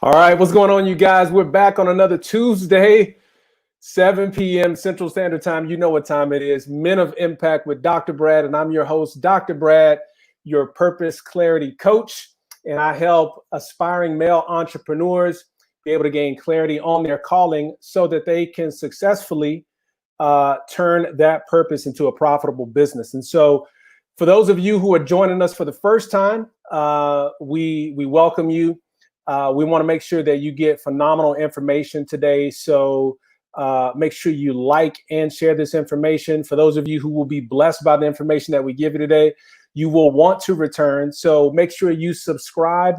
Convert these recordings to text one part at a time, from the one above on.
All right, what's going on, you guys? We're back on another Tuesday, 7 p.m. Central Standard Time. You know what time it is. Men of Impact with Dr. Brad, and I'm your host, Dr. Brad, your purpose clarity coach. And I help aspiring male entrepreneurs be able to gain clarity on their calling so that they can successfully turn that purpose into a profitable business. And so for those of you who are joining us for the first time, we welcome you. We want to make sure that you get phenomenal information today. So make sure you like and share this information. For those of you who will be blessed by the information that we give you today, you will want to return. So make sure you subscribe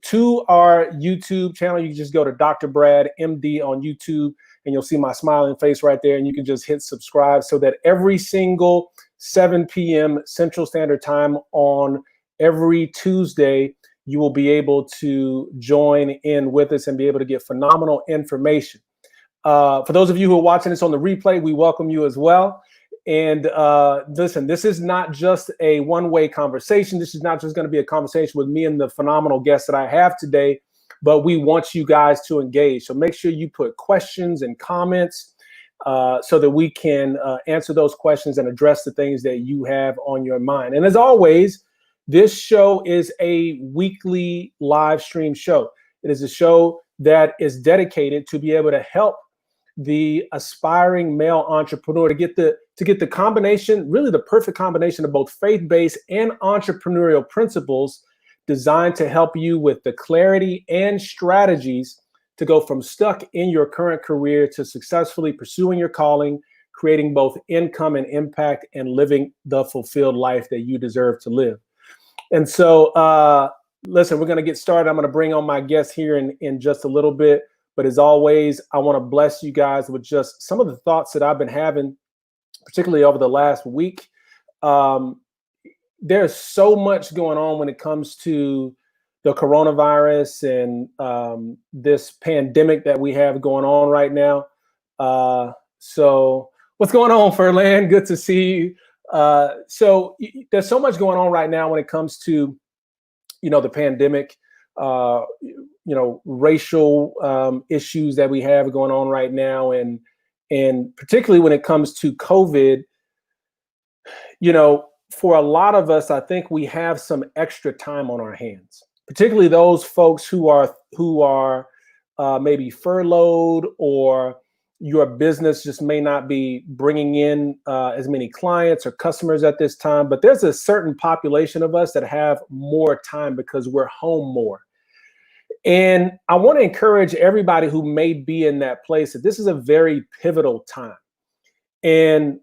to our YouTube channel. You can just go to Dr. Brad MD on YouTube and you'll see my smiling face right there. And you can just hit subscribe so that every single 7 p.m. Central Standard Time on every Tuesday, you will be able to join in with us and be able to get phenomenal information. For those of you who are watching this on the replay, we welcome you as well. And listen, this is not just a one-way conversation. This is not just going to be a conversation with me and the phenomenal guests that I have today, but we want you guys to engage. So make sure you put questions and comments so that we can answer those questions and address the things that you have on your mind. And as always, this show is a weekly live stream show. It is a show that is dedicated to be able to help the aspiring male entrepreneur to get the combination, really the perfect combination of both faith-based and entrepreneurial principles designed to help you with the clarity and strategies to go from stuck in your current career to successfully pursuing your calling, creating both income and impact, and living the fulfilled life that you deserve to live. And so, listen, we're going to get started. I'm going to bring on my guest here in just a little bit. But as always, I want to bless you guys with just some of the thoughts that I've been having, particularly over the last week. There's so much going on when it comes to the coronavirus and this pandemic that we have going on right now. So what's going on, Furlan? Good to see you. So there's so much going on right now when it comes to, the pandemic, racial issues that we have going on right now. And particularly when it comes to COVID, for a lot of us, I think we have some extra time on our hands, particularly those folks who are maybe furloughed, or your business just may not be bringing in as many clients or customers at this time. But there's a certain population of us that have more time because we're home more. And I want to encourage everybody who may be in that place that this is a very pivotal time. And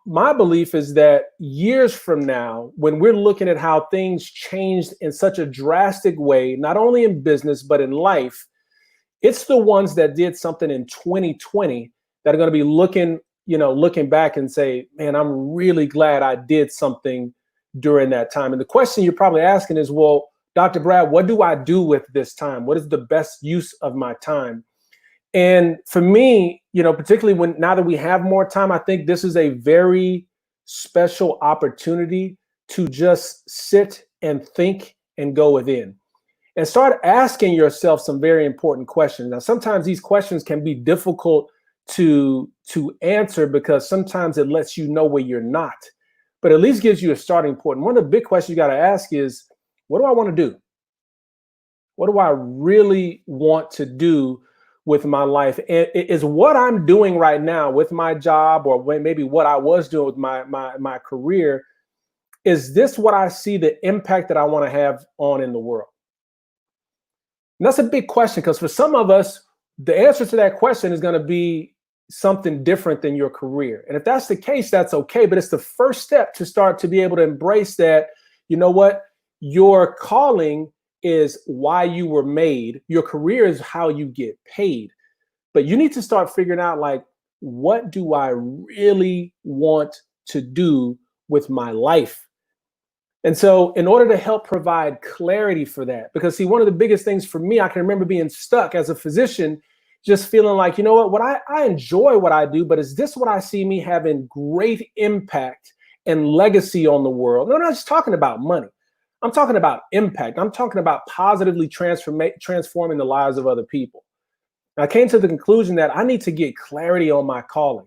my belief is that years from now, when we're looking at how things changed in such a drastic way, not only in business, but in life, it's the ones that did something in 2020 that are going to be looking back and say, man, I'm really glad I did something during that time. And the question you're probably asking is, well, Dr. Brad, what do I do with this time? What is the best use of my time? And for me, particularly now that we have more time, I think this is a very special opportunity to just sit and think and go within. And start asking yourself some very important questions. Now, sometimes these questions can be difficult to answer because sometimes it lets you know where you're not, but at least gives you a starting point. And one of the big questions you got to ask is, what do I want to do? What do I really want to do with my life? And is what I'm doing right now with my job, or maybe what I was doing with my career, is this what I see the impact that I want to have on in the world? And that's a big question, because for some of us, the answer to that question is going to be something different than your career. And if that's the case, that's okay. But it's the first step to start to be able to embrace that, your calling is why you were made. Your career is how you get paid. But you need to start figuring out, what do I really want to do with my life? And so in order to help provide clarity for that, because see, one of the biggest things for me, I can remember being stuck as a physician, just feeling like, what I enjoy what I do, but is this what I see me having great impact and legacy on the world? No, I'm not just talking about money. I'm talking about impact. I'm talking about positively transforming the lives of other people. And I came to the conclusion that I need to get clarity on my calling.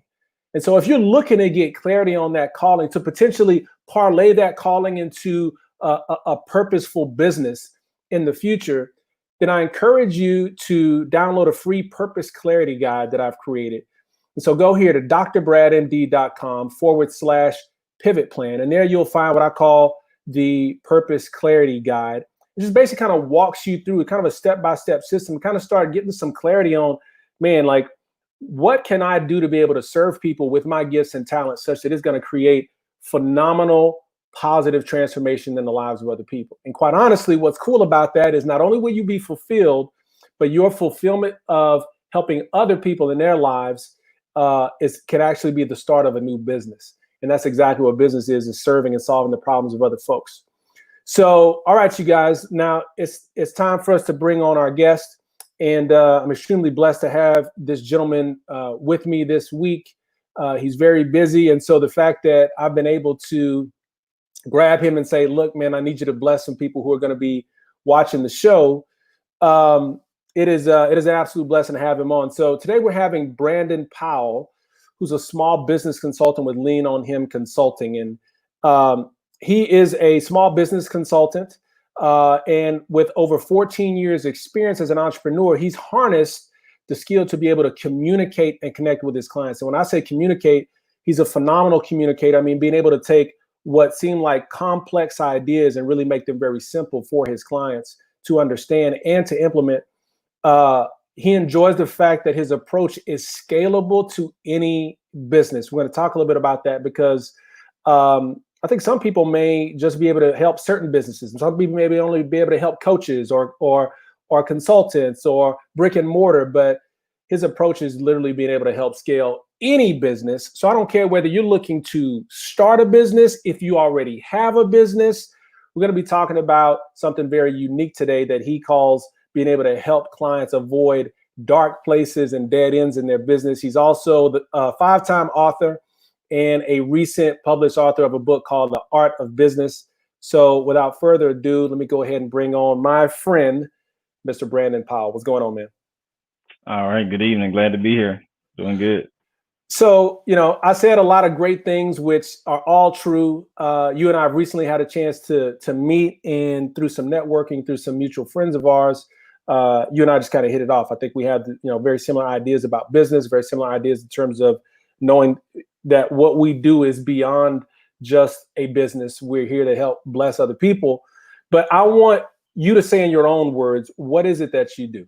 And so if you're looking to get clarity on that calling, to potentially parlay that calling into a purposeful business in the future, then I encourage you to download a free purpose clarity guide that I've created. And so go here to drbradmd.com/pivot plan. And there you'll find what I call the purpose clarity guide. It just basically kind of walks you through kind of a step-by-step system, kind of start getting some clarity on, man, like, what can I do to be able to serve people with my gifts and talents such that it's going to create phenomenal positive transformation in the lives of other people. And quite honestly, what's cool about that is not only will you be fulfilled, but your fulfillment of helping other people in their lives can actually be the start of a new business. And that's exactly what business is serving and solving the problems of other folks. So, all right, you guys, now it's time for us to bring on our guest. And I'm extremely blessed to have this gentleman with me this week. He's very busy. And so the fact that I've been able to grab him and say, look, man, I need you to bless some people who are going to be watching the show. It is an absolute blessing to have him on. So today we're having Brandon Powell, who's a small business consultant with Lean on Him Consulting. And he is a small business consultant. And with over 14 years experience as an entrepreneur, he's harnessed the skill to be able to communicate and connect with his clients. And when I say communicate, he's a phenomenal communicator. I mean, being able to take what seem like complex ideas and really make them very simple for his clients to understand and to implement. He enjoys the fact that his approach is scalable to any business. We're going to talk a little bit about that because I think some people may just be able to help certain businesses, and some people maybe only be able to help coaches or consultants or brick and mortar. But his approach is literally being able to help scale any business. So I don't care whether you're looking to start a business, if you already have a business. We're going to be talking about something very unique today that he calls being able to help clients avoid dark places and dead ends in their business. He's also the 5-time author and a recent published author of a book called The Art of Business. So without further ado, let me go ahead and bring on my friend, Mr. Brandon Powell. What's going on, man? All right. Good evening. Glad to be here. Doing good. So, I said a lot of great things, which are all true. You and I have recently had a chance to meet, and through some networking, through some mutual friends of ours, you and I just kind of hit it off. I think we have, very similar ideas about business, very similar ideas in terms of knowing that what we do is beyond just a business. We're here to help bless other people. But I want you to say in your own words, what is it that you do?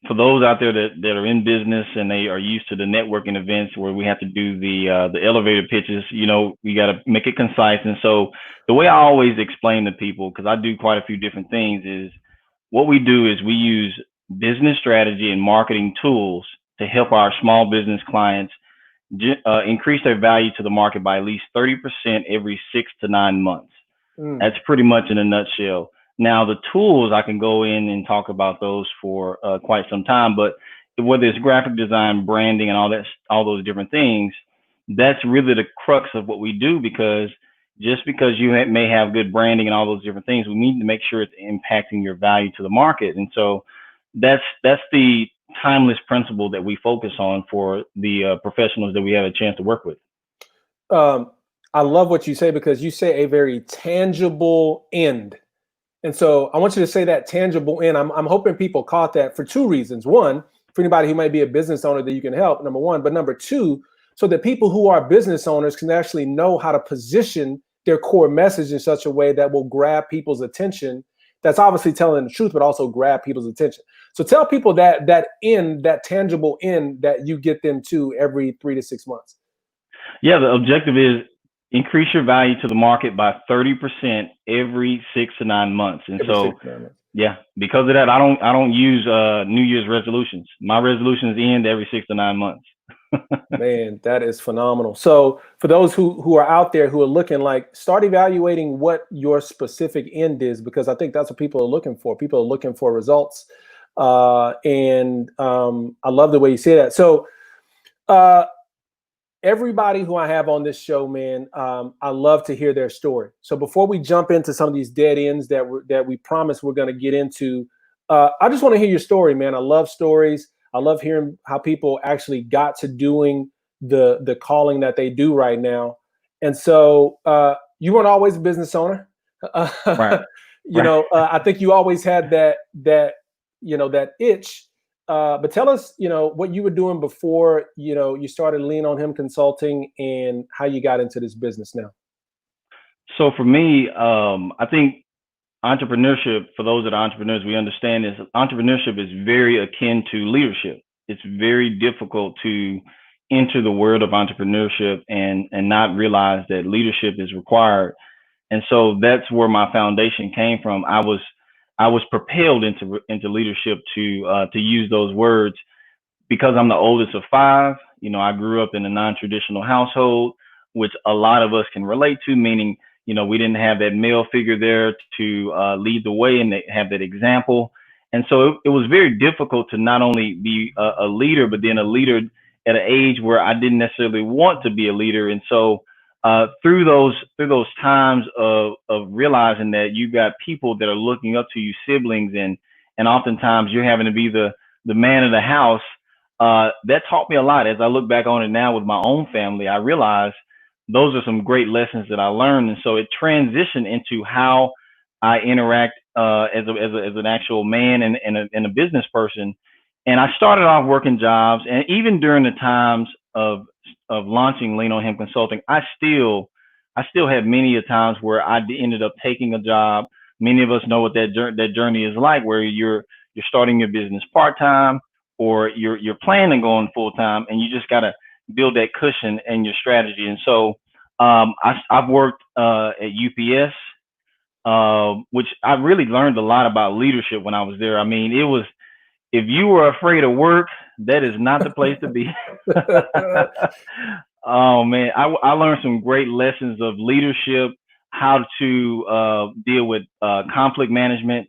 For those out there that are in business and they are used to the networking events where we have to do the elevator pitches, we got to make it concise. And so the way I always explain to people, because I do quite a few different things, is what we do is we use business strategy and marketing tools to help our small business clients increase their value to the market by at least 30% every 6 to 9 months. That's pretty much in a nutshell. Now, the tools, I can go in and talk about those for quite some time, but whether it's graphic design, branding, and all those different things, that's really the crux of what we do, because just because you may have good branding and all those different things, we need to make sure it's impacting your value to the market. And so that's the timeless principle that we focus on for the professionals that we have a chance to work with. I love what you say, because you say a very tangible end. And so I want you to say that tangible end. I'm hoping people caught that for two reasons. One, for anybody who might be a business owner that you can help, number one. But number two, so that people who are business owners can actually know how to position their core message in such a way that will grab people's attention. That's obviously telling the truth, but also grab people's attention. So tell people that end, that tangible end that you get them to every 3 to 6 months. Yeah, the objective is increase your value to the market by 30% every 6 to 9 months. And so, yeah, because of that, I don't use New Year's resolutions. My resolutions end every 6 to 9 months. Man, that is phenomenal. So for those who are out there who are looking, like, start evaluating what your specific end is, because I think that's what people are looking for. People are looking for results. And I love the way you say that. So everybody who I have on this show, man, I love to hear their story. So before we jump into some of these dead ends that we promise we're going to get into, I just want to hear your story, man. I love stories. I love hearing how people actually got to doing the calling that they do right now. And so you weren't always a business owner. Right. I think you always had that itch. But tell us, what you were doing before, you started Lean on Him Consulting, and how you got into this business now. So for me, I think entrepreneurship, for those that are entrepreneurs, we understand is entrepreneurship is very akin to leadership. It's very difficult to enter the world of entrepreneurship and not realize that leadership is required. And so that's where my foundation came from. I was propelled into leadership to use those words because I'm the oldest of five. I grew up in a non-traditional household, which a lot of us can relate to, meaning, we didn't have that male figure there to lead the way and have that example. And so it was very difficult to not only be a leader, but then a leader at an age where I didn't necessarily want to be a leader. And so through those times of realizing that you got people that are looking up to you, siblings, and oftentimes you're having to be the man of the house, that taught me a lot. As I look back on it now with my own family, I realize those are some great lessons that I learned. And so it transitioned into how I interact as an actual man and a business person. And I started off working jobs, and even during the times of launching Lean on Him Consulting, I still had many a times where I ended up taking a job. Many of us know what that journey is like, where you're starting your business part-time, or you're planning on going full-time, and you just got to build that cushion and your strategy. And so I've worked at UPS, which I really learned a lot about leadership when I was there. I mean, it was, if you were afraid of work, that is not the place to be. Oh man, I learned some great lessons of leadership, how to deal with conflict management,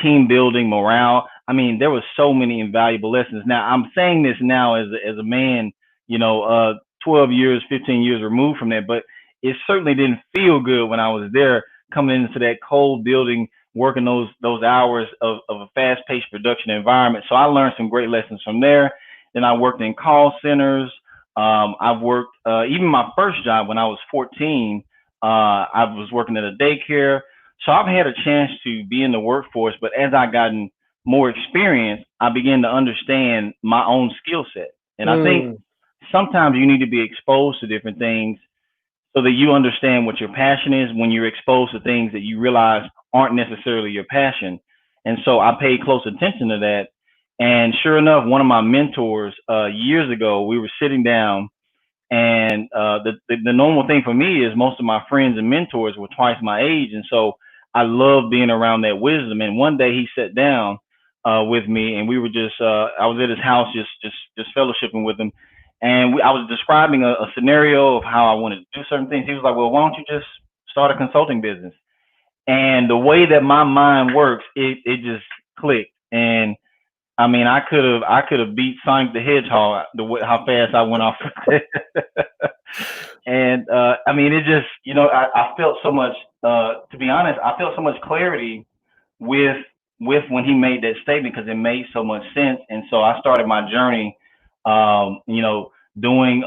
team building, morale. I mean, there were so many invaluable lessons. Now I'm saying this now as a man, 12 years, 15 years removed from that, but it certainly didn't feel good when I was there, coming into that cold building, working those hours of a fast-paced production environment. So I learned some great lessons from there. Then I worked in call centers. I've worked, even my first job when I was 14, I was working at a daycare. So I've had a chance to be in the workforce, but as I gotten more experience, I began to understand my own skill set. And I think sometimes you need to be exposed to different things so that you understand what your passion is when you're exposed to things that you realize aren't necessarily your passion. And so I paid close attention to that. And sure enough, one of my mentors years ago, we were sitting down, and the normal thing for me is most of my friends and mentors were twice my age. And so I love being around that wisdom. And one day he sat down with me, and we were I was at his house just fellowshipping with him. And I was describing a scenario of how I wanted to do certain things. He was like, well, why don't you just start a consulting business? And the way that my mind works, it just clicked. And I mean, I could have beat Sonic the Hedgehog how fast I went off. And I mean, it just, I felt so much, to be honest, I felt so much clarity with when he made that statement, because it made so much sense. And so I started my journey, doing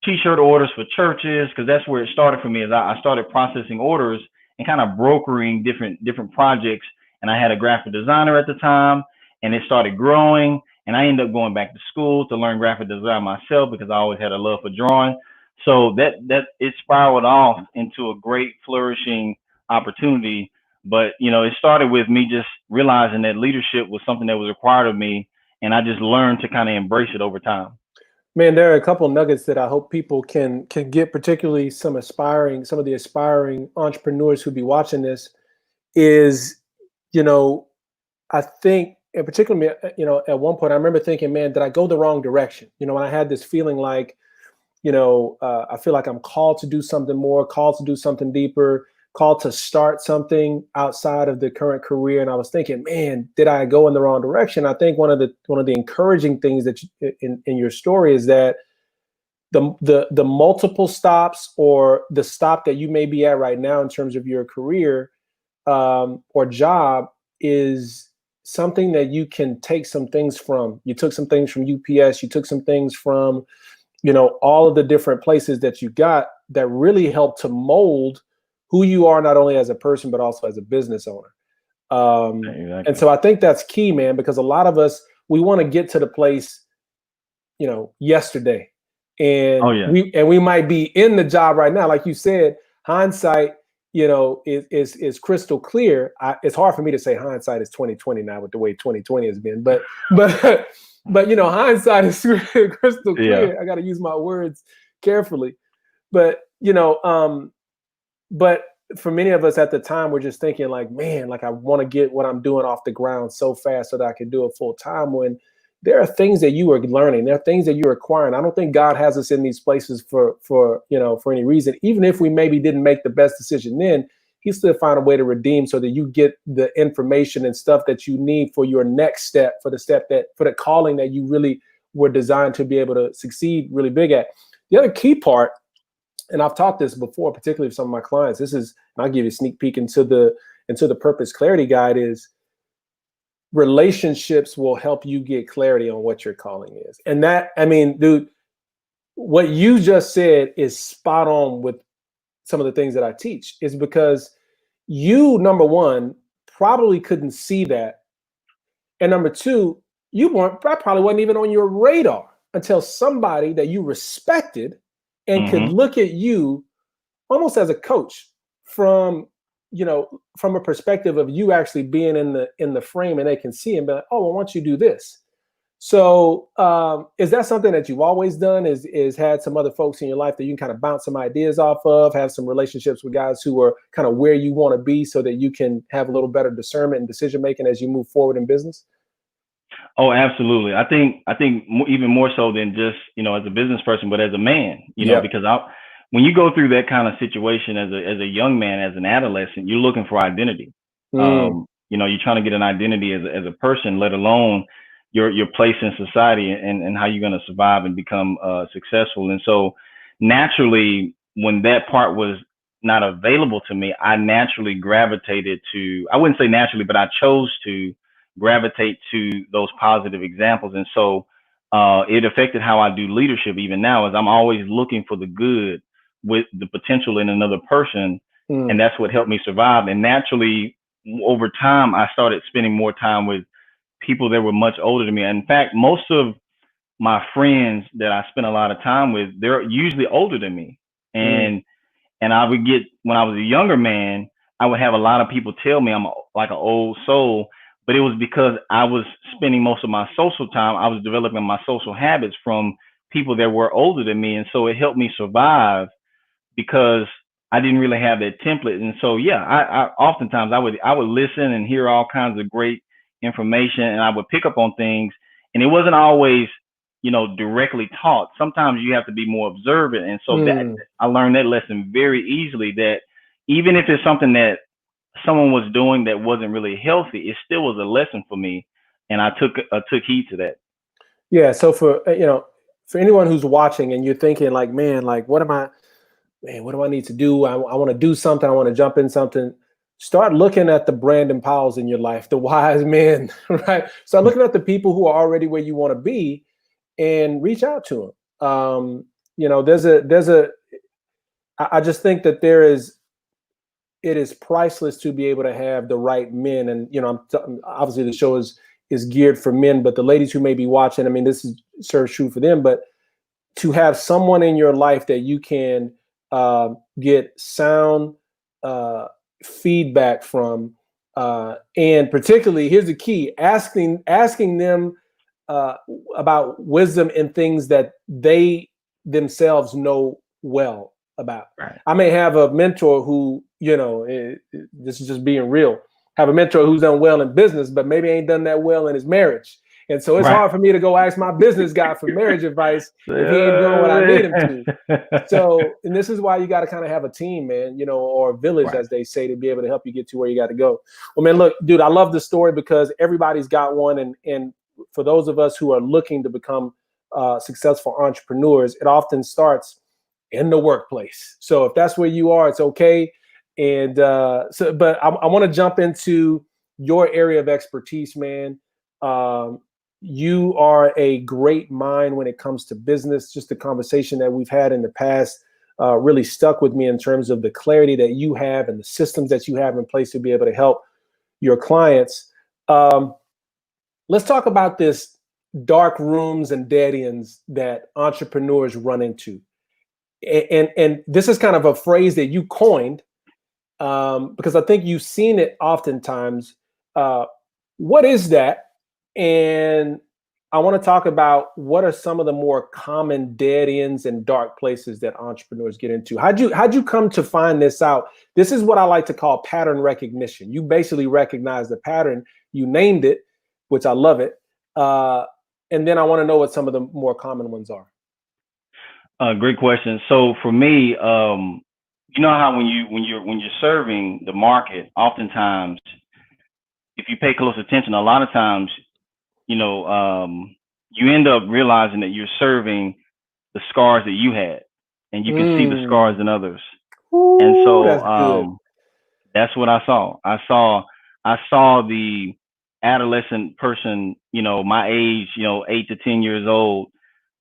t-shirt orders for churches, because that's where it started for me. Is I started processing orders and kind of brokering different projects. And I had a graphic designer at the time, and it started growing. And I ended up going back to school to learn graphic design myself, because I always had a love for drawing. So that it spiraled off into a great flourishing opportunity. But it started with me just realizing that leadership was something that was required of me, and I just learned to kind of embrace it over time. Man, there are a couple of nuggets that I hope people can get, particularly some of the aspiring entrepreneurs who be watching this. Is, I think, and particularly, at one point I remember thinking, man, did I go the wrong direction? When I had this feeling like, I feel like I'm called to do something more, called to do something deeper, called to start something outside of the current career. And I was thinking, man, did I go in the wrong direction? I think one of the encouraging things that in your story is that the multiple stops or the stop that you may be at right now in terms of your career or job is something that you can take some things from. You took some things from UPS, you took some things from, all of the different places that you got that really help to mold who you are, not only as a person, but also as a business owner. Exactly. And so I think that's key, man, because a lot of us, we want to get to the place, yesterday. And we might be in the job right now. Like you said, hindsight, is crystal clear. It's hard for me to say hindsight is 2020 now with the way 2020 has been, but hindsight is crystal clear. Yeah. I got to use my words carefully, but but for many of us at the time, we're just thinking like, man, like I want to get what I'm doing off the ground so fast so that I can do it full time, when there are things that you are learning. There are things that you're acquiring. I don't think God has us in these places for any reason. Even if we maybe didn't make the best decision then, He still find a way to redeem so that you get the information and stuff that you need for your next step, for the calling that you really were designed to be able to succeed really big at. The other key part, and I've taught this before, particularly with some of my clients, and I'll give you a sneak peek into the Purpose Clarity Guide, is relationships will help you get clarity on what your calling is. And that, dude, what you just said is spot on with some of the things that I teach, is because you, number one, probably couldn't see that. And number two, that probably wasn't even on your radar until somebody that you respected and could look at you almost as a coach from a perspective of you actually being in the frame, and they can see and be like, oh, well, why don't you do this? So is that something that you've always done? Is had some other folks in your life that you can kind of bounce some ideas off of, have some relationships with guys who are kind of where you want to be so that you can have a little better discernment and decision making as you move forward in business? Oh, absolutely. I think even more so than just, as a business person, but as a man, because when you go through that kind of situation as a young man, as an adolescent, you're looking for identity. You're trying to get an identity as a person, let alone your place in society and how you're going to survive and become successful. And so naturally, when that part was not available to me, I naturally gravitated to, I wouldn't say naturally, but I chose to gravitate to those positive examples. And so it affected how I do leadership even now, as I'm always looking for the good with the potential in another person. And that's what helped me survive. And naturally, over time, I started spending more time with people that were much older than me. In fact, most of my friends that I spent a lot of time with, they're usually older than me. And I would get, when I was a younger man, I would have a lot of people tell me I'm like an old soul, but it was because I was spending most of my social time, I was developing my social habits from people that were older than me. And so it helped me survive because I didn't really have that template. And so, I oftentimes I would listen and hear all kinds of great information, and I would pick up on things, and it wasn't always, directly taught. Sometimes you have to be more observant. And so that I learned that lesson very easily, that even if it's something that someone was doing that wasn't really healthy, it still was a lesson for me. And I took heed to that. Yeah. So for anyone who's watching and you're thinking like, man, like, what do I need to do? I want to do something. I want to jump in something. Start looking at the Brandon Powells in your life, the wise men, right? Start looking at the people who are already where you want to be and reach out to them. I just think that it is priceless to be able to have the right men. And, obviously the show is geared for men, but the ladies who may be watching, this serves true for them, but to have someone in your life that you can get sound feedback from, and particularly, here's the key: asking them about wisdom in things that they themselves know well about. Right. I may have a mentor who, this is just being real, have a mentor who's done well in business, but maybe ain't done that well in his marriage. And so it's hard for me to go ask my business guy for marriage advice if he ain't doing what I need him to. So, and this is why you got to kind of have a team, man, or a village, as they say, to be able to help you get to where you got to go. Well, man, look, dude, I love the story because everybody's got one. And for those of us who are looking to become successful entrepreneurs, it often starts in the workplace. So if that's where you are, it's okay. And but I want to jump into your area of expertise, man. You are a great mind when it comes to business. Just the conversation that we've had in the past really stuck with me in terms of the clarity that you have and the systems that you have in place to be able to help your clients. Let's talk about this dark rooms and dead ends that entrepreneurs run into. And this is kind of a phrase that you coined because I think you've seen it oftentimes. What is that? And I want to talk about what are some of the more common dead ends and dark places that entrepreneurs get into. How'd you come to find this out? This is what I like to call pattern recognition. You basically recognize the pattern, you named it, which I love it. And then I want to know what some of the more common ones are. Great question. So for me, you know how when you're serving the market, oftentimes, if you pay close attention, a lot of times, you end up realizing that you're serving the scars that you had, and you can see the scars in others. Ooh, and so that's, that's what I saw. I saw the adolescent person, my age, 8 to 10 years old,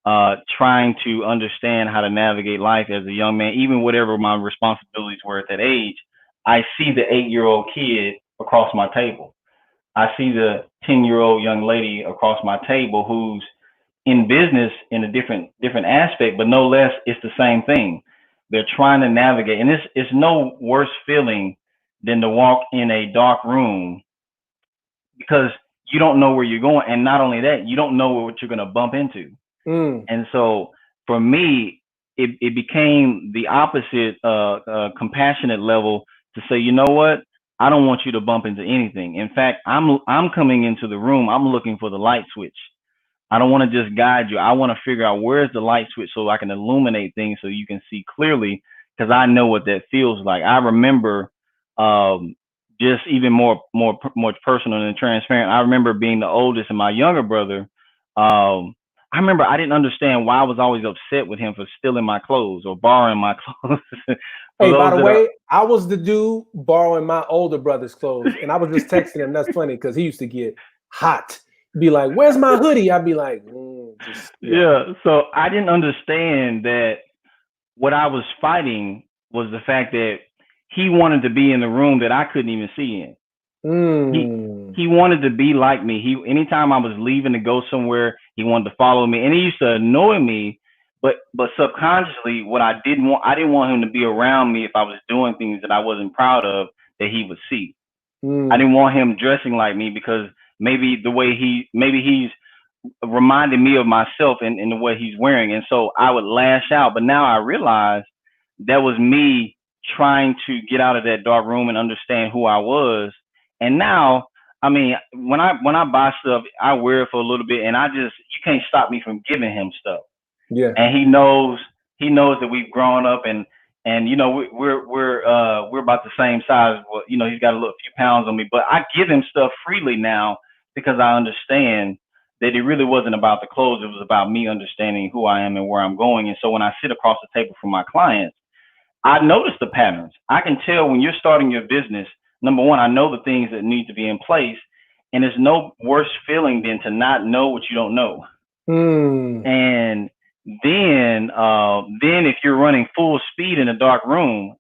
trying to understand how to navigate life as a young man, even whatever my responsibilities were at that age. I see the 8-year-old kid across my table. I see the 10-year-old young lady across my table who's in business in a different aspect, but no less, it's the same thing. They're trying to navigate, and it's no worse feeling than to walk in a dark room because you don't know where you're going, and not only that, you don't know what you're going to bump into. And so for me, it became the opposite compassionate level to say, you know what? I don't want you to bump into anything. In fact, I'm coming into the room. I'm looking for the light switch. I don't want to just guide you. I want to figure out where's the light switch so I can illuminate things so you can see clearly, because I know what that feels like. I remember just even more personal and transparent. I remember being the oldest and my younger brother. I remember I didn't understand why I was always upset with him for stealing my clothes or borrowing my clothes. Hey, by the way, I was the dude borrowing my older brother's clothes, and I was just texting him. That's funny because he used to get hot. Be like, "Where's my hoodie?" I'd be like, yeah. So I didn't understand that what I was fighting was the fact that he wanted to be in the room that I couldn't even see in. He wanted to be like me. Anytime I was leaving to go somewhere, he wanted to follow me, and he used to annoy me. But subconsciously, what I didn't want him to be around me if I was doing things that I wasn't proud of that he would see. I didn't want him dressing like me because maybe he's reminding me of myself in the way he's wearing, and so I would lash out. But now I realize that was me trying to get out of that dark room and understand who I was. And now, I mean, when I buy stuff, I wear it for a little bit, and you can't stop me from giving him stuff. Yeah. And he knows that we've grown up, and we're about the same size. Well, he's got a few pounds on me, but I give him stuff freely now because I understand that it really wasn't about the clothes. It was about me understanding who I am and where I'm going. And so when I sit across the table from my clients, I notice the patterns. I can tell when you're starting your business. Number one, I know the things that need to be in place, and there's no worse feeling than to not know what you don't know. And then if you're running full speed in a dark room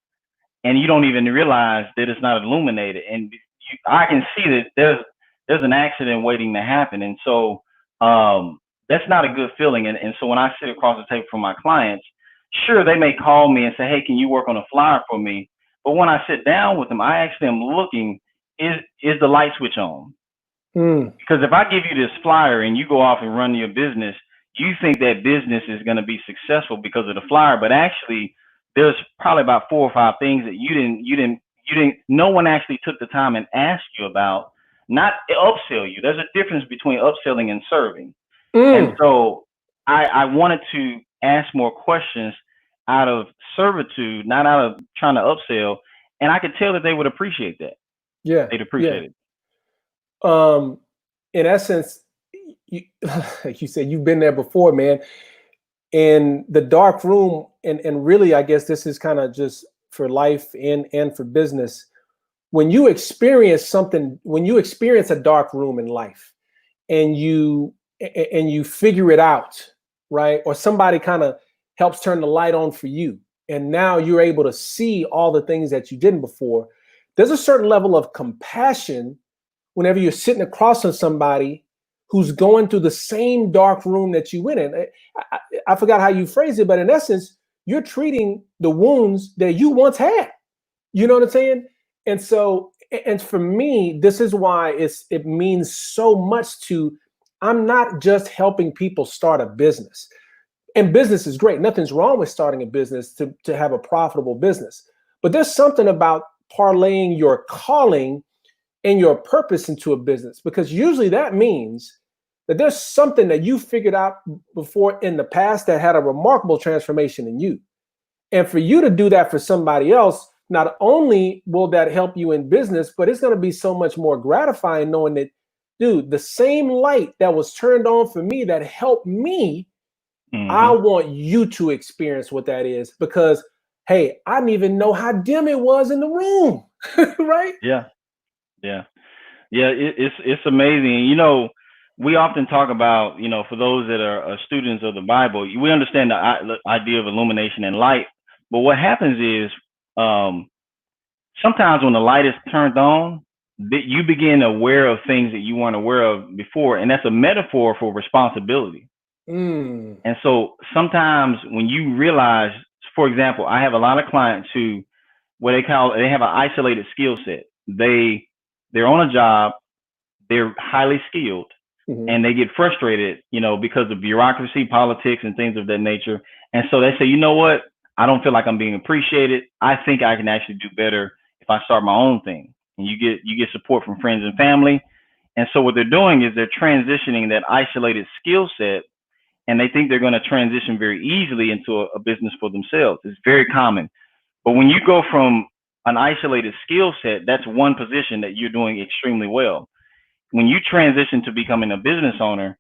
and you don't even realize that it's not illuminated, and I can see that there's an accident waiting to happen. And so that's not a good feeling. And so when I sit across the table from my clients, sure, they may call me and say, hey, can you work on a flyer for me? But when I sit down with them, I actually am looking, is the light switch on? Because if I give you this flyer and you go off and run your business, you think that business is going to be successful because of the flyer, but actually there's probably about 4 or 5 things that you didn't, no one actually took the time and asked you about, not upsell you. There's a difference between upselling and serving. And so I wanted to ask more questions out of servitude, not out of trying to upsell. And I could tell that they would appreciate that. Yeah. They'd appreciate it. In essence, you, like you said, you've been there before, man. In the dark room, and really, I guess this is kind of just for life and for business. When you experience something, when you experience a dark room in life, and you figure it out, right? Or somebody kind of helps turn the light on for you, and now you're able to see all the things that you didn't before. There's a certain level of compassion whenever you're sitting across from somebody who's going through the same dark room that you went in. I forgot how you phrased it, but in essence, you're treating the wounds that you once had. You know what I'm saying? And so, and for me, this is why it means so much to, I'm not just helping people start a business. And business is great. Nothing's wrong with starting a business to have a profitable business. But there's something about parlaying your calling and your purpose into a business, because usually that means that there's something that you figured out before in the past that had a remarkable transformation in you. And for you to do that for somebody else, not only will that help you in business, but it's going to be so much more gratifying knowing that, dude, the same light that was turned on for me that helped me, I want you to experience what that is, because, hey, I didn't even know how dim it was in the room, right? Yeah. It's amazing. You know, we often talk about, you know, for those that are students of the Bible, we understand the idea of illumination and light. But what happens is, sometimes when the light is turned on, you begin aware of things that you weren't aware of before, and that's a metaphor for responsibility. And so sometimes when you realize, for example, I have a lot of clients who, they have an isolated skill set. They're on a job, they're highly skilled, and they get frustrated, you know, because of bureaucracy, politics, and things of that nature. And so they say, you know what? I don't feel like I'm being appreciated. I think I can actually do better if I start my own thing. And you get support from friends and family. And so what they're doing is they're transitioning that isolated skill set, and they think they're going to transition very easily into a business for themselves. It's very common. But when you go from an isolated skill set, that's one position that you're doing extremely well. When you transition to becoming a business owner,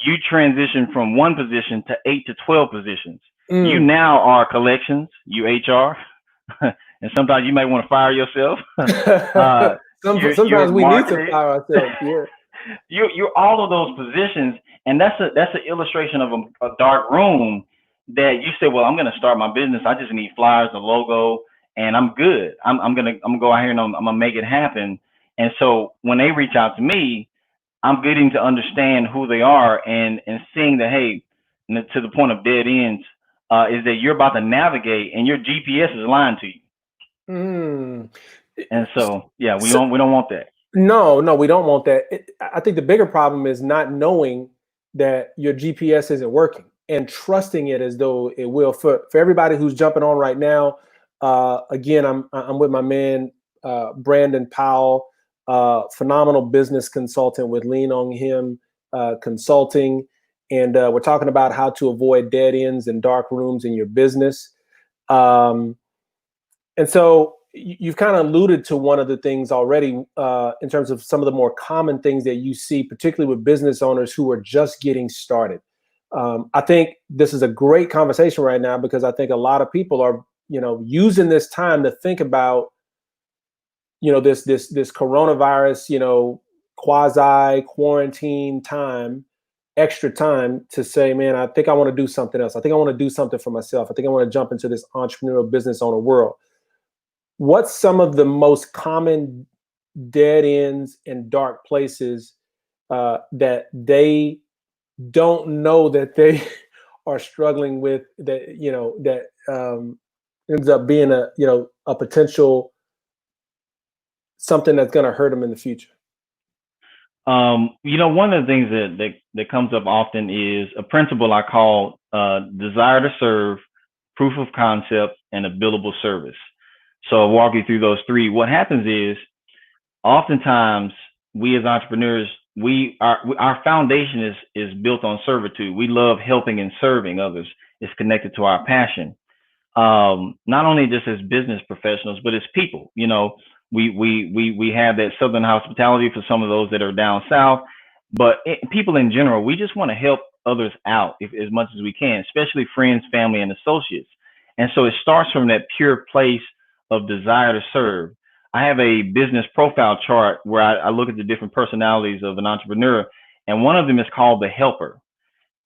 you transition from one position to 8 to 12 positions. You now are collections, you HR, and sometimes you might want to fire yourself. Sometimes we need to fire ourselves. Yeah. You're all of those positions, and that's an illustration of a dark room that you say, well, I'm going to start my business. I just need flyers, a logo, and I'm good. I'm gonna go out here and I'm gonna make it happen. And so when they reach out to me, I'm getting to understand who they are, and seeing that, hey, to the point of dead ends, is that you're about to navigate and your GPS is lying to you. And so, yeah, we don't want that. No, we don't want that. I think the bigger problem is not knowing that your GPS isn't working and trusting it as though it will. For everybody who's jumping on right now, again, I'm with my man Brandon Powell, phenomenal business consultant with Lean on Him Consulting, and we're talking about how to avoid dead ends and dark rooms in your business. And so you've kind of alluded to one of the things already in terms of some of the more common things that you see, particularly with business owners who are just getting started. I think this is a great conversation right now, because I think a lot of people are, you know, using this time to think about, you know, this coronavirus, you know, quasi quarantine time, extra time to say, man, I think I want to do something else. I think I want to do something for myself. I think I want to jump into this entrepreneurial business owner world. What's some of the most common dead ends and dark places that they don't know that they are struggling with, that, you know, that ends up being a potential something that's going to hurt them in the future? You know, one of the things that comes up often is a principle I call desire to serve, proof of concept, and a billable service. So I'll walk you through those three. What happens is, oftentimes we as entrepreneurs, our foundation is built on servitude. We love helping and serving others. It's connected to our passion. Not only just as business professionals, but as people. You know, we have that Southern hospitality for some of those that are down south, But people in general, we just want to help others out as much as we can, especially friends, family, and associates. And so it starts from that pure place of desire to serve. I have a business profile chart where I look at the different personalities of an entrepreneur, and one of them is called the helper.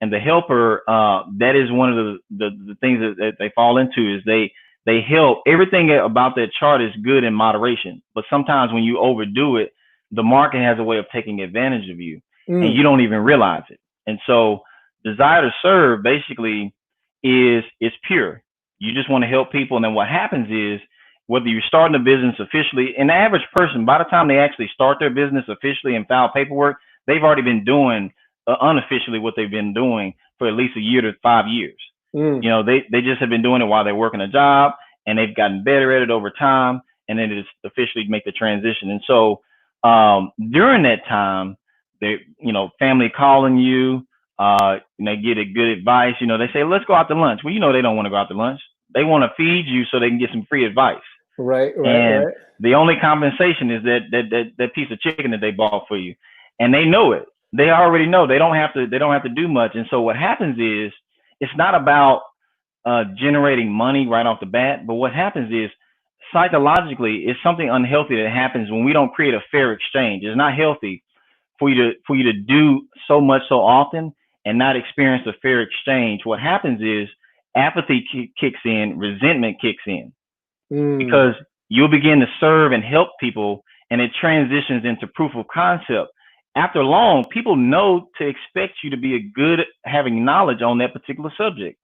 And the helper, that is one of the things that they fall into, is they help. Everything about that chart is good in moderation, but sometimes when you overdo it, the market has a way of taking advantage of you, and you don't even realize it. And so desire to serve basically is pure. You just want to help people. And then what happens is, whether you're starting a business officially, an average person, by the time they actually start their business officially and file paperwork, they've already been doing unofficially what they've been doing for at least a year to 5 years. You know, they just have been doing it while they're working a job, and they've gotten better at it over time, and then it's officially make the transition. And so during that time, they, family calling you, they get a good advice. They say, let's go out to lunch. Well, they don't want to go out to lunch. They want to feed you so they can get some free advice. Right. And the only compensation is that piece of chicken that they bought for you, and they know it. They already know. They don't have to do much. And so what happens is, it's not about generating money right off the bat, but what happens is, psychologically, it's something unhealthy that happens when we don't create a fair exchange. It's not healthy for you to do so much so often and not experience a fair exchange. What happens is apathy kicks in, resentment kicks in, because you'll begin to serve and help people, and it transitions into proof of concept. After long, people know to expect you to be a good having knowledge on that particular subject.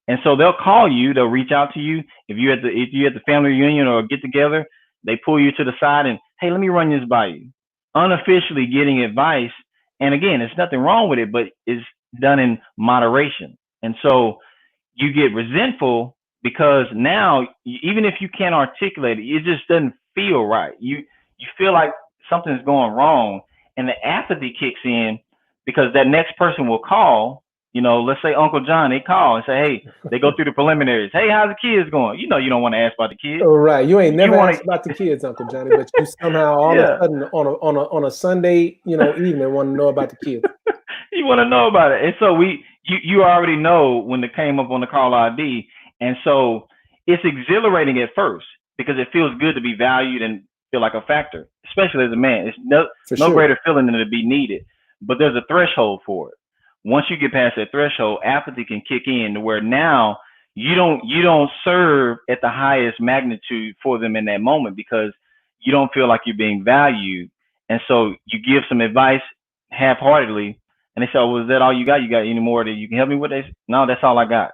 And so they'll call you, they'll reach out to you. If you're at the family reunion or get together, they pull you to the side and, hey, let me run this by you. Unofficially getting advice. And again, there's nothing wrong with it, but it's done in moderation. And so you get resentful because now, even if you can't articulate it, it just doesn't feel right. You feel like something's going wrong, and the apathy kicks in because that next person will call. Let's say Uncle John, they call and say, hey, they go through the preliminaries. Hey, how's the kids going? You don't want to ask about the kids. Oh, right. You ain't never asked about the kids, Uncle Johnny, but you somehow all of a sudden on a Sunday, evening want to know about the kids. You want to know about it. And so you already know when they came up on the call ID. And so it's exhilarating at first because it feels good to be valued and feel like a factor, especially as a man. It's no greater feeling than to be needed, but there's a threshold for it. Once you get past that threshold, apathy can kick in to where now you don't serve at the highest magnitude for them in that moment because you don't feel like you're being valued. And so you give some advice half-heartedly, and they say, oh, was that all you got? You got any more that you can help me with? No, that's all I got.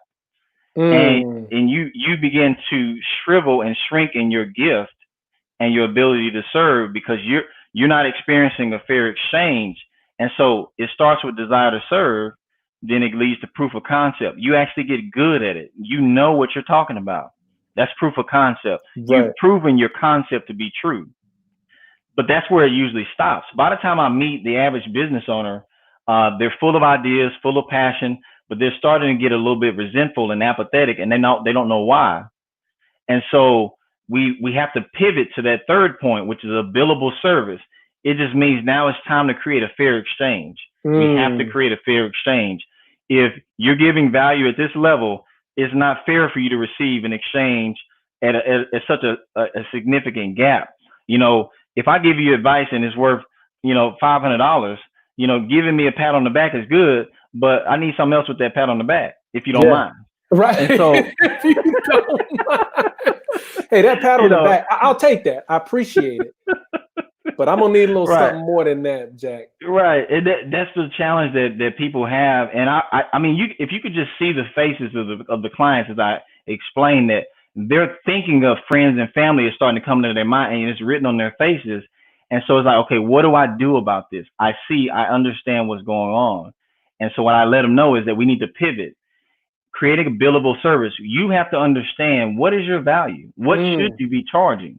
And you begin to shrivel and shrink in your gift and your ability to serve because you're not experiencing a fair exchange. And so it starts with desire to serve, then it leads to proof of concept. You actually get good at it. You know what you're talking about. That's proof of concept. Right. You've proven your concept to be true. But that's where it usually stops. By the time I meet the average business owner, they're full of ideas, full of passion, but they're starting to get a little bit resentful and apathetic, and they don't know why. And so we have to pivot to that third point, which is a billable service. It just means now it's time to create a fair exchange. We have to create a fair exchange. If you're giving value at this level, it's not fair for you to receive an exchange at such a significant gap. If I give you advice and it's worth, $500, giving me a pat on the back is good, but I need something else with that pat on the back, if you don't mind. Right. And so, if you don't mind. Hey, that pat on the back, I'll take that. I appreciate it. But I'm gonna need a little something more than that, Jack. Right, and that's the challenge that people have. And I mean, if you could just see the faces of the clients as I explain that, they're thinking of friends and family is starting to come into their mind, and it's written on their faces. And so it's like, okay, what do I do about this? I understand what's going on, and so what I let them know is that we need to pivot, creating a billable service. You have to understand what is your value, what should you be charging.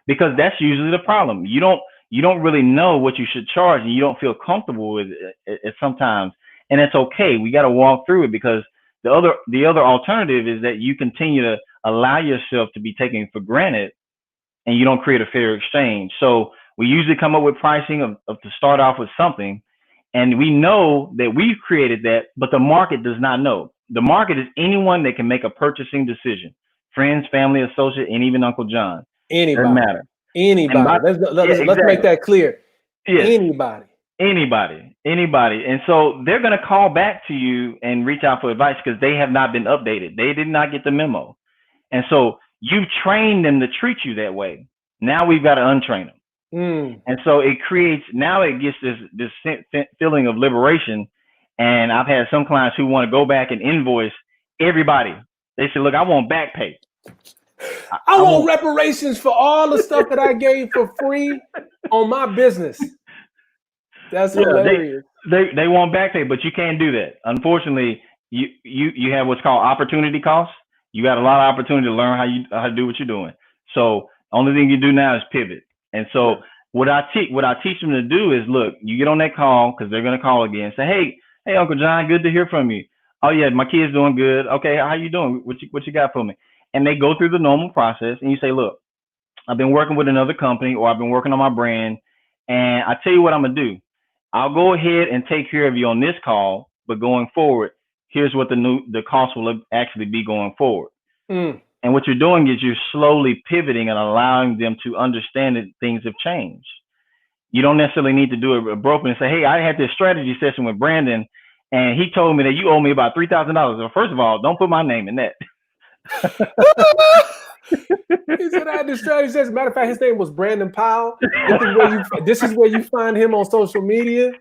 Because that's usually the problem. You don't really know what you should charge, and you don't feel comfortable with it sometimes. And it's okay. We got to walk through it because the other alternative is that you continue to allow yourself to be taken for granted, and you don't create a fair exchange. So we usually come up with pricing of to start off with something, And we know that we've created that, but the market does not know. The market is anyone that can make a purchasing decision. Friends, family, associate, and even Uncle John. Doesn't Anybody. matter. And Anybody. Let's make exactly. that clear. Yes. Anybody. Anybody. And so they're going to call back to you and reach out for advice because they have not been updated. They did not get the memo. And so you've trained them to treat you that way. Now we've got to untrain them. And so it creates, now it gets this feeling of liberation. And I've had some clients who want to go back and invoice everybody. They say, look, I want back pay. I want reparations for all the stuff that I gave for free on my business. That's hilarious. They want back pay, but you can't do that. Unfortunately, you have what's called opportunity costs. You got a lot of opportunity to learn how to do what you're doing. So only thing you do now is pivot. And so what I teach them to do is, look, you get on that call because they're going to call again. Say, hey, Uncle John, good to hear from you. Oh yeah, my kid's doing good. Okay, how you doing? What you got for me? And they go through the normal process, and you say, look, I've been working with another company, or I've been working on my brand, and I tell you what I'm gonna do. I'll go ahead and take care of you on this call, but going forward, here's what the cost will actually be going forward. And what you're doing is you're slowly pivoting and allowing them to understand that things have changed. You don't necessarily need to do it abruptly and say, hey, I had this strategy session with Brandon, and he told me that you owe me about $3,000. Well, first of all, don't put my name in that. He said I had this strategy session. Matter of fact, his name was Brandon Powell. This is where you find him on social media.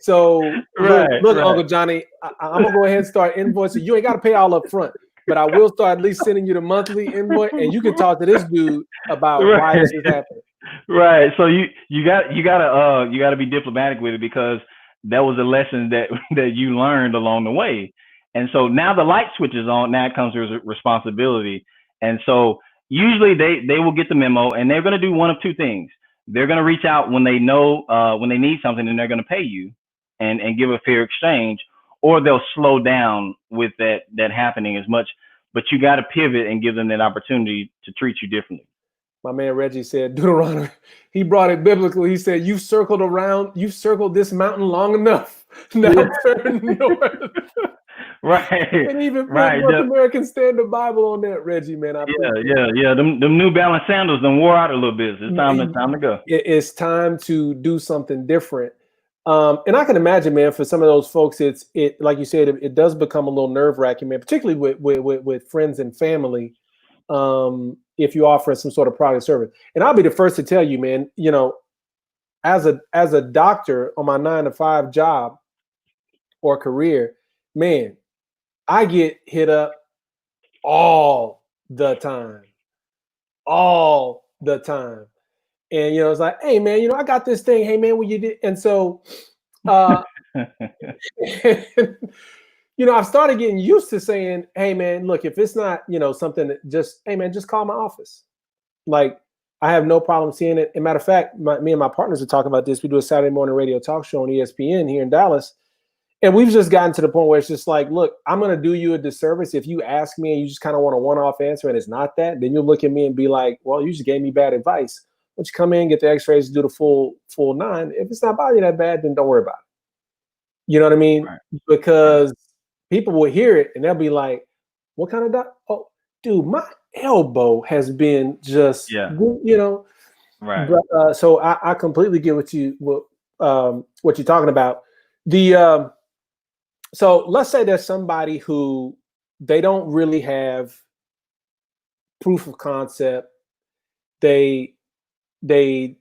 So look, Uncle Johnny, I'm gonna go ahead and start invoicing. You ain't got to pay all up front, but I will start at least sending you the monthly invoice, and you can talk to this dude about why this is happening. Right. So you gotta be diplomatic with it, because that was a lesson that you learned along the way. And so now the light switches on. Now it comes with responsibility. And so usually they will get the memo, and they're going to do one of two things. They're going to reach out when they know when they need something, and they're going to pay you and give a fair exchange, or they'll slow down with that happening as much. But you got to pivot and give them that opportunity to treat you differently. My man Reggie said, Deuteronomy, he brought it biblically. He said, you've circled this mountain long enough. Now turn north. Right. And even North American Standard Bible on that, Reggie, man. Yeah. Them New Balance sandals done wore out a little bit. It's time to go. It's time to do something different. And I can imagine, man, for some of those folks, it like you said, it does become a little nerve-wracking, man, particularly with friends and family. If you offer some sort of product or service. And I'll be the first to tell you, man, you know, as a doctor on my 9-to-5 job or career, man, I get hit up all the time. And, you know, it's like, hey, man, you know, I got this thing. Hey, man, what you did? And so, you know, I've started getting used to saying, hey, man, look, if it's not, you know, something that hey, man, just call my office. Like, I have no problem seeing it. As a matter of fact, me and my partners are talking about this. We do a Saturday morning radio talk show on ESPN here in Dallas. And we've just gotten to the point where it's just like, look, I'm going to do you a disservice. If you ask me and you just kind of want a one-off answer and it's not that, then you'll look at me and be like, well, you just gave me bad advice. Why don't you come in, get the x-rays, do the full 9. If it's not bothering you that bad, then don't worry about it. You know what I mean? Right. Because people will hear it and they'll be like, what kind of doc? Oh, dude, my elbow has been just, you know. Right. But, so I completely get what you're talking about. So let's say there's somebody who they don't really have proof of concept. They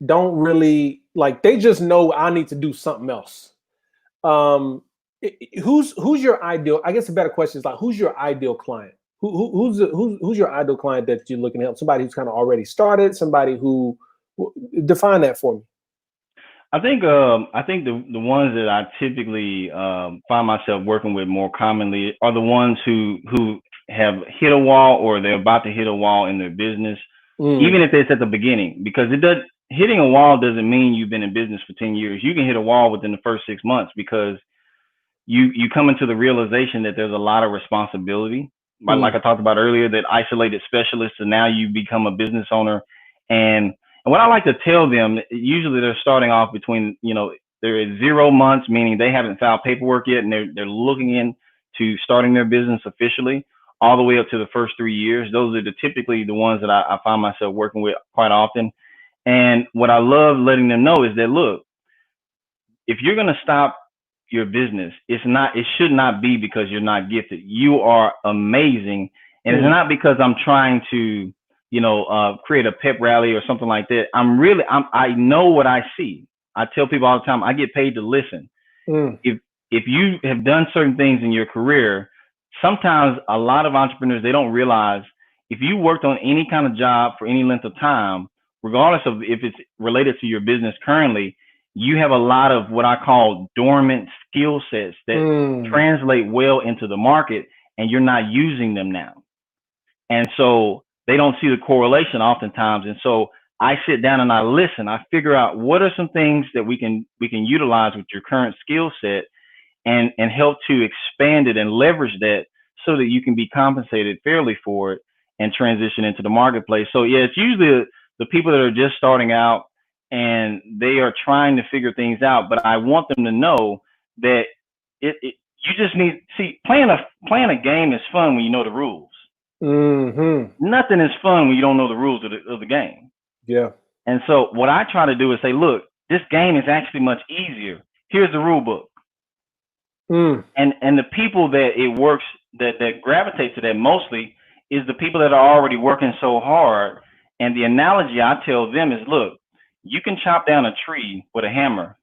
don't really they just know I need to do something else. Who's your ideal? I guess a better question is like, who's your ideal client? Who's your ideal client that you're looking to help? Somebody who's kind of already started, somebody who define that for me. I think the ones that I typically find myself working with more commonly are the ones who have hit a wall or they're about to hit a wall in their business, even if it's at the beginning, because hitting a wall doesn't mean you've been in business for 10 years. You can hit a wall within the first 6 months because you come into the realization that there's a lot of responsibility. Like I talked about earlier, that isolated specialist, and now you become a business owner. And what I like to tell them, usually they're starting off between, you know, they're at 0 months, meaning they haven't filed paperwork yet, and they're looking into starting their business officially, all the way up to the first 3 years. Those are typically the ones that I find myself working with quite often. And what I love letting them know is that, look, if you're going to stop your business, it should not be because you're not gifted. You are amazing. And it's not because I'm trying to, create a pep rally or something like that. I know what I see. I tell people all the time, I get paid to listen. If you have done certain things in your career, sometimes a lot of entrepreneurs, they don't realize if you worked on any kind of job for any length of time, regardless of if it's related to your business currently, you have a lot of what I call dormant skill sets that translate well into the market, and you're not using them now. And so they don't see the correlation oftentimes. And so I sit down and I listen. I figure out what are some things that we can utilize with your current skill set and help to expand it and leverage that so that you can be compensated fairly for it and transition into the marketplace. So yeah, it's usually the people that are just starting out and they are trying to figure things out, but I want them to know that you just need, playing a game is fun when you know the rules. Nothing is fun when you don't know the rules of the game. Yeah. And so what I try to do is say, look, this game is actually much easier. Here's the rule book. And the people that it works, that gravitate to that mostly is the people that are already working so hard. And the analogy I tell them is, look, you can chop down a tree with a hammer.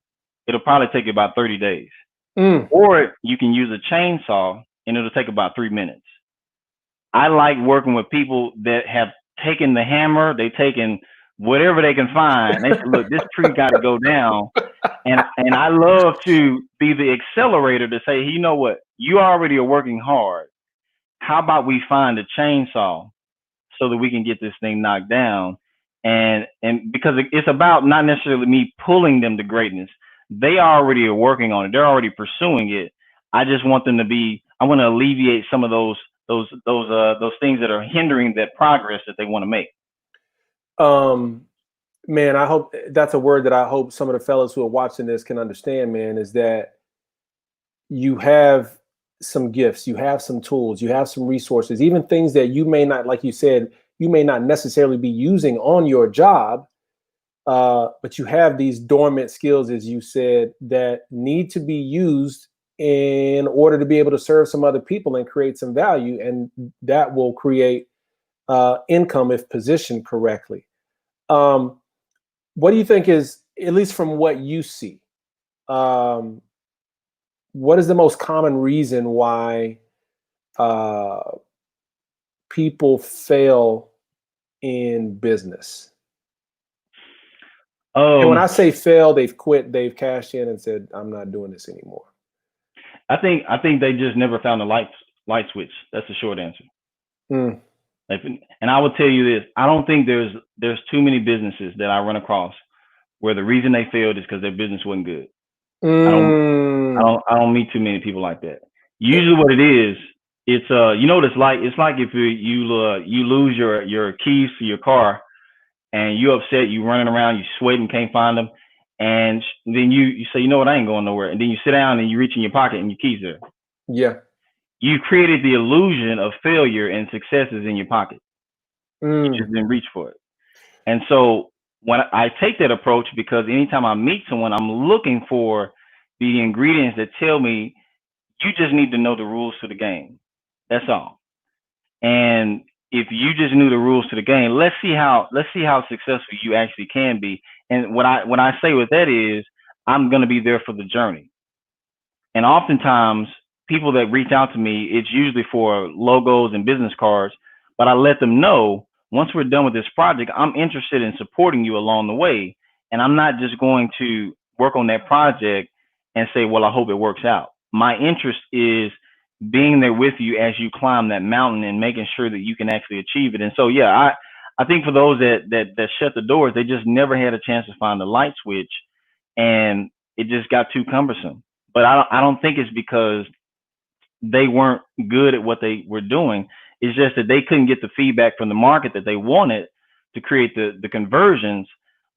It'll probably take you about 30 days. Or you can use a chainsaw and it'll take about 3 minutes. I like working with people that have taken the hammer, they've taken whatever they can find. They say, look, this tree got to go down. And I love to be the accelerator to say, you know what, you already are working hard. How about we find a chainsaw so that we can get this thing knocked down? And because it's about not necessarily me pulling them to greatness. They already are working on it. They're already pursuing it. I just want them to I want to alleviate some of those things that are hindering that progress that they want to make. Man, I hope that's a word that I hope some of the fellas who are watching this can understand, man, is that you have some gifts, you have some tools, you have some resources, even things that you may not, like you said, you may not necessarily be using on your job, but you have these dormant skills, as you said, that need to be used in order to be able to serve some other people and create some value. And that will create income if positioned correctly. What do you think is, at least from what you see, what is the most common reason why people fail in business? And when I say fail, they've quit, they've cashed in and said, I'm not doing this anymore. I think they just never found the light switch. That's the short answer. And I will tell you this, I don't think there's too many businesses that I run across where the reason they failed is because their business wasn't good. I don't meet too many people like that. Usually what it is, it's you know what it's like? It's like if you lose your keys to your car and you're upset, you running around, you sweating, can't find them, and then you say, you know what, I ain't going nowhere. And then you sit down and you reach in your pocket and your keys there. Yeah. You created the illusion of failure and success is in your pocket. You just didn't reach for it. And so when I take that approach, because anytime I meet someone, I'm looking for the ingredients that tell me you just need to know the rules to the game. That's all. And if you just knew the rules to the game, let's see how successful you actually can be. And what I say with that is, I'm going to be there for the journey. And oftentimes people that reach out to me, it's usually for logos and business cards, but I let them know once we're done with this project, I'm interested in supporting you along the way. And I'm not just going to work on that project and say, well, I hope it works out. My interest is being there with you as you climb that mountain and making sure that you can actually achieve it. And so, yeah, I think for those that shut the doors, they just never had a chance to find the light switch, and it just got too cumbersome. But I don't think it's because they weren't good at what they were doing. It's just that they couldn't get the feedback from the market that they wanted to create the conversions,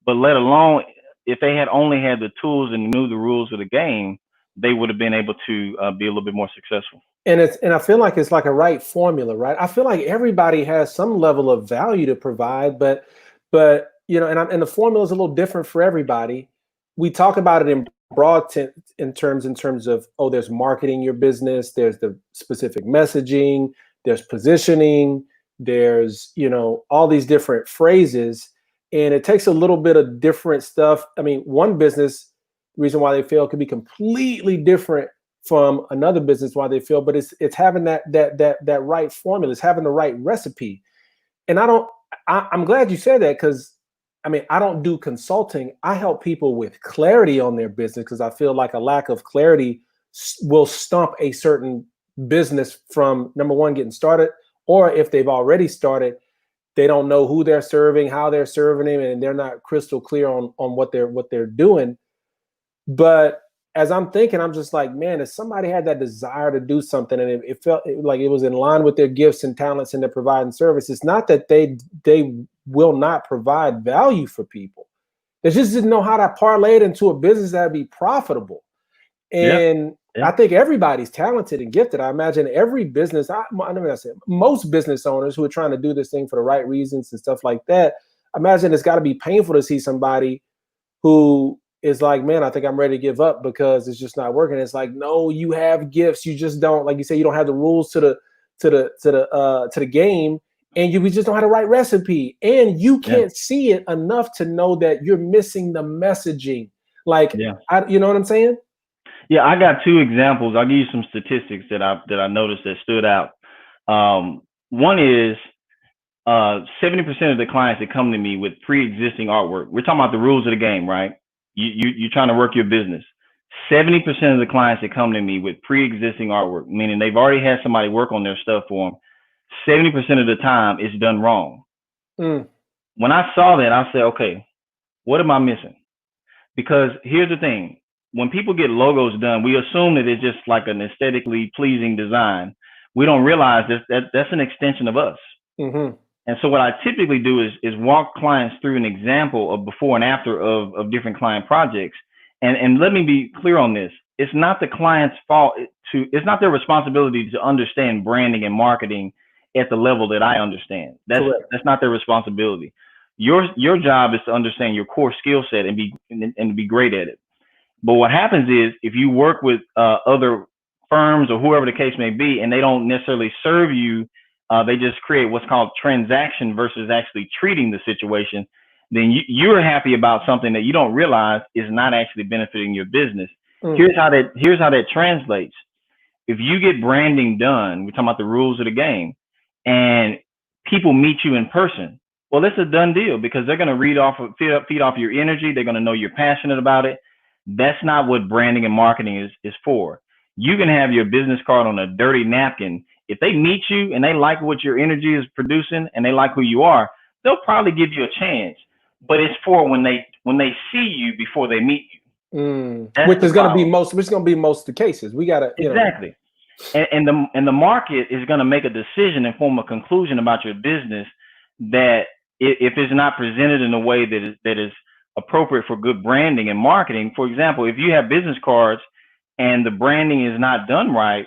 but let alone if they had only had the tools and knew the rules of the game, they would have been able to be a little bit more successful. And I feel like it's like a right formula, right? I feel like everybody has some level of value to provide, but you know, and the formula is a little different for everybody. We talk about it in broad in terms of, oh, there's marketing your business, there's the specific messaging, there's positioning, there's, you know, all these different phrases, and it takes a little bit of different stuff. I mean, one business, the reason why they fail could be completely different from another business why they fail, but it's having that right formula, it's having the right recipe. And I'm glad you said that, because I mean, I don't do consulting. I help people with clarity on their business, because I feel like a lack of clarity will stump a certain business from, number one, getting started, or if they've already started, they don't know who they're serving, how they're serving them, and they're not crystal clear on what they're doing. But as I'm thinking, I'm just like, man, if somebody had that desire to do something and it felt like it was in line with their gifts and talents and their providing service, it's not that they will not provide value for people. They just didn't know how to parlay it into a business that would be profitable. And I think everybody's talented and gifted. I imagine every business, most business owners who are trying to do this thing for the right reasons and stuff like that, I imagine it's got to be painful to see somebody who is like, man, I think I'm ready to give up because it's just not working. It's like, no, you have gifts. You just don't, like you say, you don't have the rules to the game, and we just don't have the right recipe, and you can't see it enough to know that you're missing the messaging. Like, you know what I'm saying? Yeah, I got two examples. I'll give you some statistics that I noticed that stood out. One is 70% of the clients that come to me with pre-existing artwork. We're talking about the rules of the game, right? You're trying to work your business. 70% of the clients that come to me with pre-existing artwork, meaning they've already had somebody work on their stuff for them, 70% of the time it's done wrong. When I saw that, I said, okay, what am I missing? Because here's the thing. When people get logos done, we assume that it's just like an aesthetically pleasing design. We don't realize that's an extension of us. And so what I typically do is walk clients through an example of before and after of different client projects. And let me be clear on this. It's not the client's fault it's not their responsibility to understand branding and marketing at the level that I understand. That's not their responsibility. Your job is to understand your core skill set and be great at it. But what happens is, if you work with other firms or whoever the case may be, and they don't necessarily serve you, they just create what's called transaction versus actually treating the situation, then you're happy about something that you don't realize is not actually benefiting your business. Here's how that translates. If you get branding done, we're talking about the rules of the game, and people meet you in person, well, it's a done deal, because they're going to feed off your energy. They're going to know you're passionate about it. That's not what branding and marketing is for. You can have your business card on a dirty napkin. If they meet you and they like what your energy is producing and they like who you are, they'll probably give you a chance. But it's for when they see you before they meet you. Which is going to be most of the cases. We got to exactly. And the market is going to make a decision and form a conclusion about your business that if it's not presented in a way that is appropriate for good branding and marketing. For example, if you have business cards and the branding is not done right,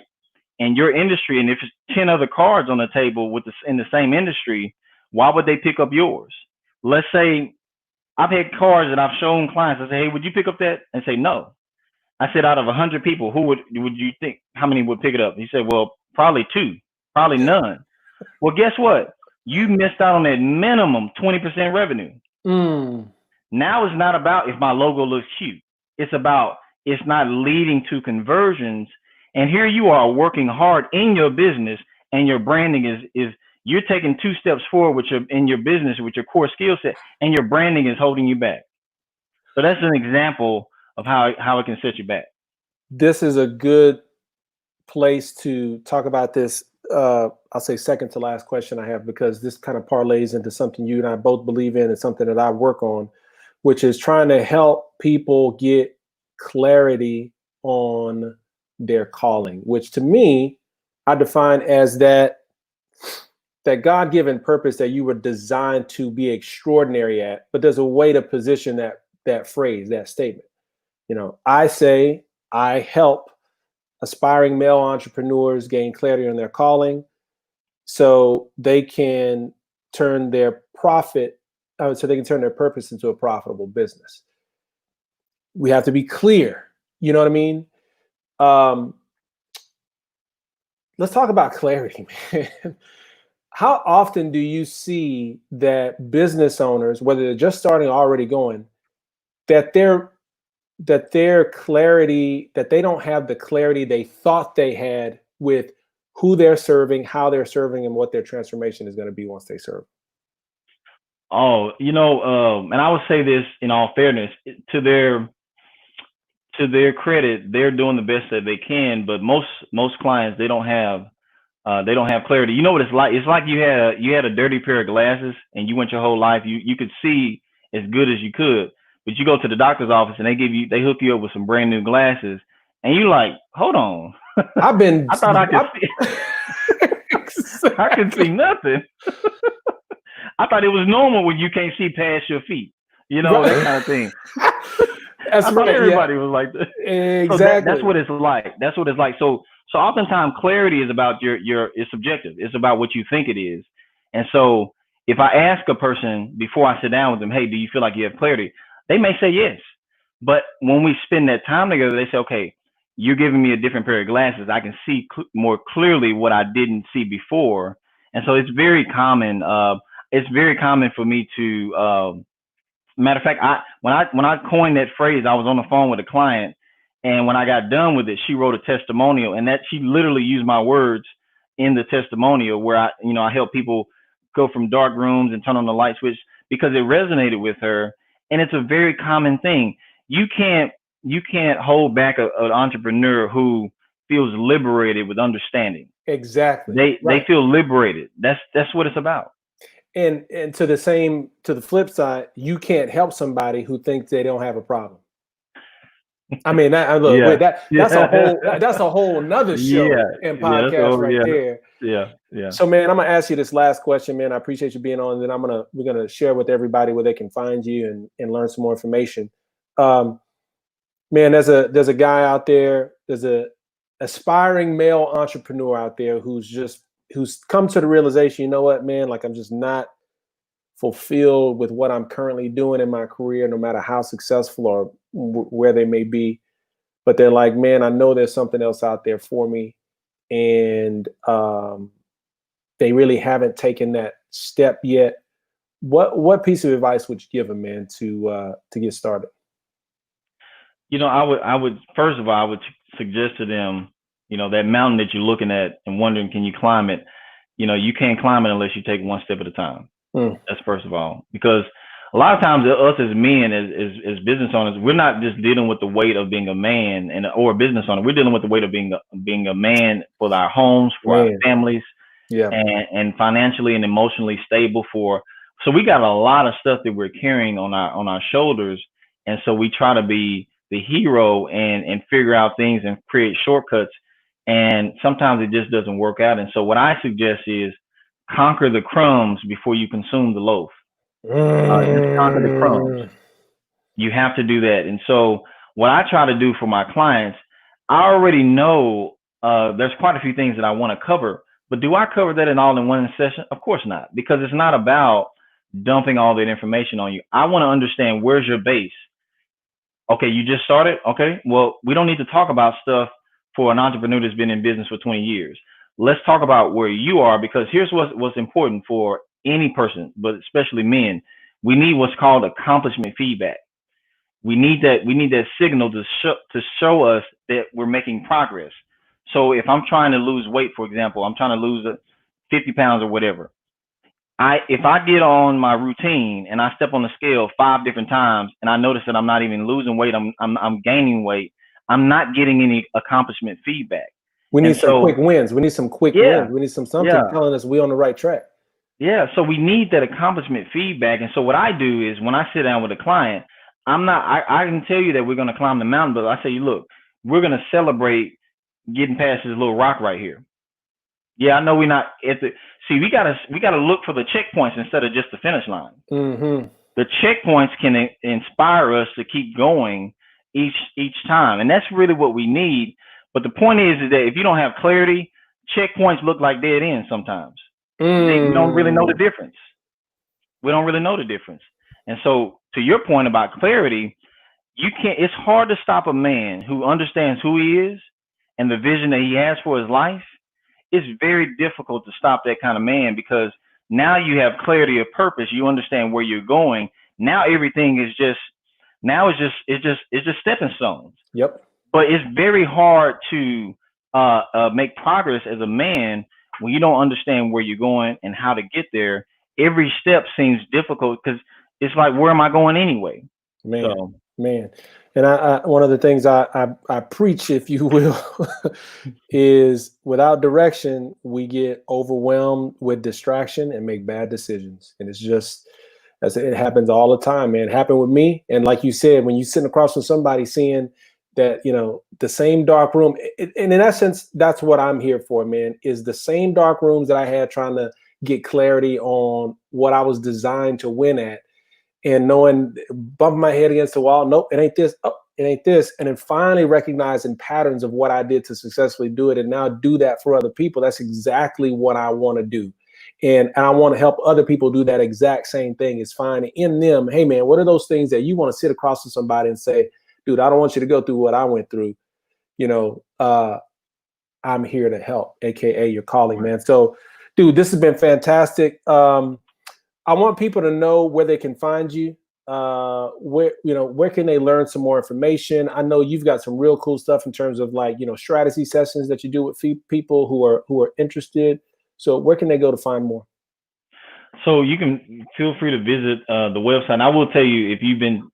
and your industry, and if it's 10 other cards on the table in the same industry, why would they pick up yours? Let's say I've had cards that I've shown clients. I say, hey, would you pick up that? And say, no. I said, out of 100 people, who would you think, how many would pick it up? He said, well, probably 2, probably none. Well, guess what? You missed out on that minimum 20% revenue. Now it's not about if my logo looks cute. It's about it's not leading to conversions. And here you are working hard in your business, and your branding is you're taking 2 steps forward in your business with your core skill set, and your branding is holding you back. So that's an example of how it can set you back. This is a good place to talk about this. I'll say second to last question I have, because this kind of parlays into something you and I both believe in and something that I work on, which is trying to help people get clarity on their calling, which to me, I define as that God-given purpose that you were designed to be extraordinary at, but there's a way to position that phrase, that statement. You know, I say I help aspiring male entrepreneurs gain clarity on their calling so they can turn their profit, so they can turn their purpose into a profitable business. We have to be clear. You know what I mean? Let's talk about clarity, man. How often do you see that business owners, whether they're just starting or already going, that their clarity, that they don't have the clarity they thought they had with who they're serving, how they're serving, and what their transformation is going to be once they serve? Oh, and I would say this in all fairness, to their credit, they're doing the best that they can, but most clients, they don't have clarity. You know what it's like? It's like you had a dirty pair of glasses and you went your whole life. You could see as good as you could, but you go to the doctor's office and they hook you up with some brand new glasses, and you like, hold on. I've been. I thought I could see. Exactly. I can see nothing. I thought it was normal when you can't see past your feet. That kind of thing. That's right. Everybody was like that. Exactly. So that's what it's like. That's what it's like. So oftentimes clarity is about it's subjective. It's about what you think it is. And so if I ask a person before I sit down with them, hey, do you feel like you have clarity? They may say yes. But when we spend that time together, they say, okay, you're giving me a different pair of glasses. I can see more clearly what I didn't see before. And so it's very common. It's very common for me to, matter of fact, when I coined that phrase, I was on the phone with a client, and when I got done with it, she wrote a testimonial, and that she literally used my words in the testimonial where I help people go from dark rooms and turn on the light switch because it resonated with her. And it's a very common thing. You can't hold back an entrepreneur who feels liberated with understanding. Exactly. They feel liberated. That's what it's about. And to the flip side, you can't help somebody who thinks they don't have a problem. I mean, that's a whole another show and podcast there. Yeah. So, man, I'm gonna ask you this last question, man. I appreciate you being on. And then we're gonna share with everybody where they can find you and learn some more information. Man, there's a guy out there. There's a aspiring male entrepreneur out there who's come to the realization, you know what, man, like I'm just not fulfilled with what I'm currently doing in my career, no matter how successful or where they may be. But they're like, man, I know there's something else out there for me. And they really haven't taken that step yet. What piece of advice would you give them, man, to get started? I would first of all, I would suggest to them, that mountain that you're looking at and wondering, can you climb it? You can't climb it unless you take one step at a time. That's first of all, because a lot of times us as men, as business owners, we're not just dealing with the weight of being a man or a business owner. We're dealing with the weight of being a man for our homes, for our families, and financially and emotionally stable so we got a lot of stuff that we're carrying on our shoulders. And so we try to be the hero and figure out things and create shortcuts. And sometimes it just doesn't work out. And so what I suggest is conquer the crumbs before you consume the loaf. Just conquer the crumbs. You have to do that. And so what I try to do for my clients, I already know there's quite a few things that I want to cover, but do I cover that all in one session? Of course not, because it's not about dumping all that information on you. I want to understand, where's your base? Okay, you just started? Okay, well, we don't need to talk about stuff for an entrepreneur that's been in business for 20 years. Let's talk about where you are, because here's what's important for any person, but especially men. We need what's called accomplishment feedback. We need that signal to show us that we're making progress. So if I'm trying to lose weight, for example, I'm trying to lose 50 pounds or whatever. If I get on my routine and I step on the scale 5 different times and I notice that I'm not even losing weight, I'm gaining weight, I'm not getting any accomplishment feedback. We need some quick wins. We need some quick wins. We need something telling us we're on the right track. Yeah. So we need that accomplishment feedback. And so what I do is when I sit down with a client, I can tell you that we're going to climb the mountain, but I say, look, we're going to celebrate getting past this little rock right here. Yeah, I know we're not at we gotta look for the checkpoints instead of just the finish line. Mm-hmm. the checkpoints can inspire us to keep going each time, and that's really what we need. But the point is that if you don't have clarity, checkpoints look like dead ends sometimes. We don't really know the difference. We don't really know the difference. And so, to your point about clarity, you can't. It's hard to stop a man who understands who he is and the vision that he has for his life. It's very difficult to stop that kind of man, because now you have clarity of purpose. You understand where you're going. Now everything is just it's just stepping stones. Yep. But it's very hard to make progress as a man when you don't understand where you're going and how to get there. Every step seems difficult because it's like, where am I going anyway? Man. And I one of the things I preach, if you will, is without direction, we get overwhelmed with distraction and make bad decisions. And it's just, it happens all the time, man. It happened with me. And like you said, when you're sitting across from somebody seeing that, the same dark room, and in essence, that's what I'm here for, man, is the same dark rooms that I had trying to get clarity on what I was designed to win at. And knowing, bumping my head against the wall, nope, it ain't this, oh, it ain't this. And then finally recognizing patterns of what I did to successfully do it and now do that for other people. That's exactly what I want to do. And I want to help other people do that exact same thing, is finding in them, hey, man, what are those things that you want to sit across from somebody and say, dude, I don't want you to go through what I went through. I'm here to help, AKA your calling, man. So, dude, this has been fantastic. I want people to know where they can find you. Where can they learn some more information? I know you've got some real cool stuff in terms of strategy sessions that you do with people who are interested. So where can they go to find more? So you can feel free to visit the website. And I will tell you, if you've been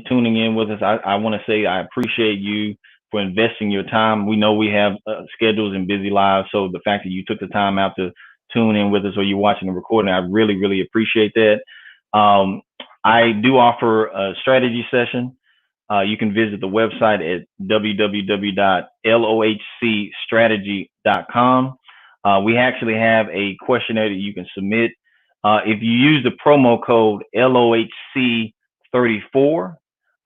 tuning in with us, I want to say I appreciate you for investing your time. We know we have schedules and busy lives. So the fact that you took the time out to tune in with us, or you're watching the recording, I really, really appreciate that. I do offer a strategy session. You can visit the website at www.lohcstrategy.com. We actually have a questionnaire that you can submit. If you use the promo code LOHC34,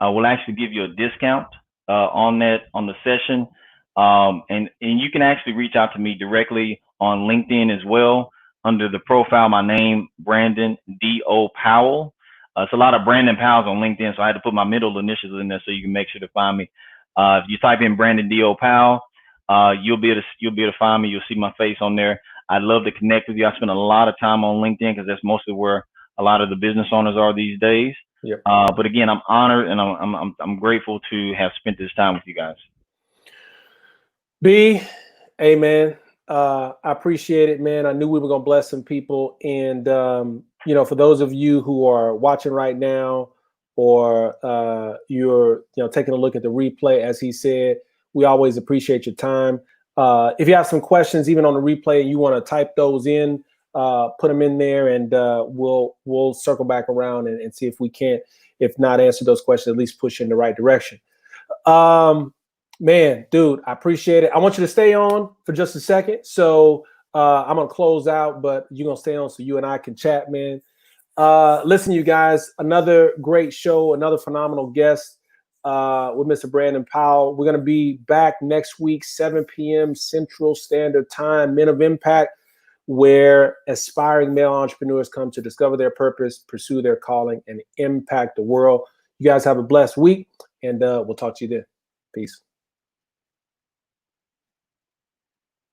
we'll actually give you a discount on the session. And you can actually reach out to me directly on LinkedIn as well, under the profile, my name, Brandon D.O. Powell. It's a lot of Brandon Powells on LinkedIn, so I had to put my middle initials in there so you can make sure to find me. If you type in Brandon D.O. Powell, you'll be able to find me. You'll see my face on there. I'd love to connect with you. I spend a lot of time on LinkedIn because that's mostly where a lot of the business owners are these days. Yep. But again, I'm honored and I'm grateful to have spent this time with you guys. B, hey man, I appreciate it, man. I knew we were gonna bless some people, and for those of you who are watching right now, or you're taking a look at the replay, as he said, we always appreciate your time. If you have some questions, even on the replay, and you want to type those in, put them in there, and we'll circle back around and see if we can't, if not answer those questions, at least push in the right direction. Man, dude, I appreciate it. I want you to stay on for just a second. So I'm going to close out, but you're going to stay on so you and I can chat, man. Listen, you guys, another great show, another phenomenal guest with Mr. Brandon Powell. We're going to be back next week, 7 p.m. Central Standard Time, Men of Impact, where aspiring male entrepreneurs come to discover their purpose, pursue their calling, and impact the world. You guys have a blessed week, and we'll talk to you then. Peace.